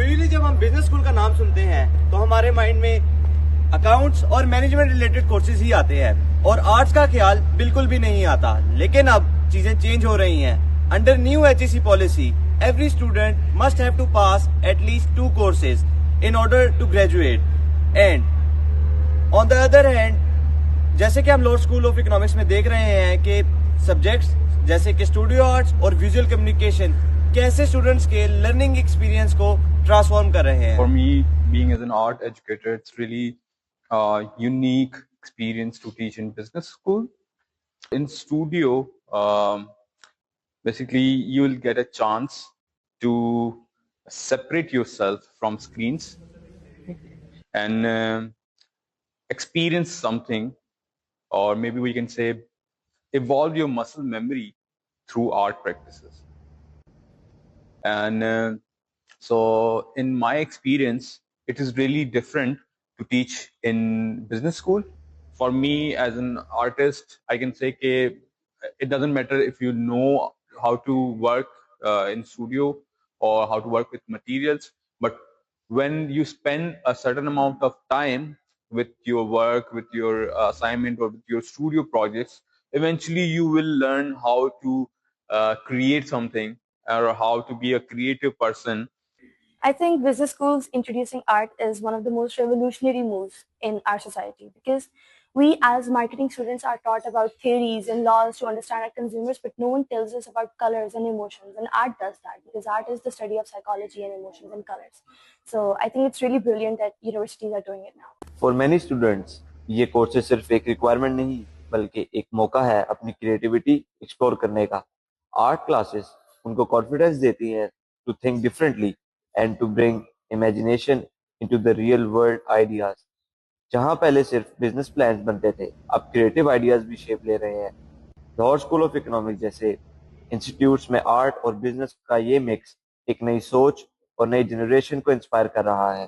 Usually जब हम business school का नाम सुनते हैं तो हमारे माइंड में अकाउंट्स और मैनेजमेंट रिलेटेड कोर्सेज ही आते हैं और आर्ट्स का ख्याल बिल्कुल भी नहीं आता। लेकिन अब चीजें चेंज हो रही हैं। Under new HEC policy every student must have to pass at least 2 courses in order to graduate. And on the other hand, जैसे कि हम लॉ स्कूल ऑफ इकोनॉमिक्स में देख रहे हैं कि सब्जेक्ट्स जैसे कि स्टूडियो आर्ट्स और विजुअल कम्युनिकेशन कैसे स्टूडेंट्स के लर्निंग एक्सपीरियंस को ट्रांसफॉर्म कर रहे हैं। For me, being as an art educator, it's really a unique experience to teach in business school. In studio, basically you will get a chance to separate yourself from screens and experience something, or maybe we can say evolve your muscle memory through art practices. And so in my experience, it is really different to teach in business school. For me as an artist, I can say it doesn't matter if you know how to work in studio or how to work with materials, but when you spend a certain amount of time with your work, with your assignment or with your studio projects, eventually you will learn how to create something or how to be a creative person. I think business schools introducing art is one of the most revolutionary moves in our society, because we as marketing students are taught about theories and laws to understand our consumers, but no one tells us about colors and emotions. And art does that, because art is the study of psychology and emotions and colors. So I think it's really brilliant that universities are doing it now. For many students, ये courses सिर्फ एक requirement नहीं बल्कि एक मौका है अपनी creativity explore करने का। आर्ट क्लासेस उनको कॉन्फिडेंस देती हैं to think differently and to bring imagination into the real world ideas. जहां पहले सिर्फ बिजनेस प्लान्स बनते थे, अब क्रिएटिव आइडियाज भी शेप ले रहे हैं। लाहौर स्कूल ऑफ इकोनॉमिक्स जैसे इंस्टीट्यूट्स में आर्ट और बिजनेस का ये मिक्स एक नई सोच और नई जनरेशन को इंस्पायर कर रहा है।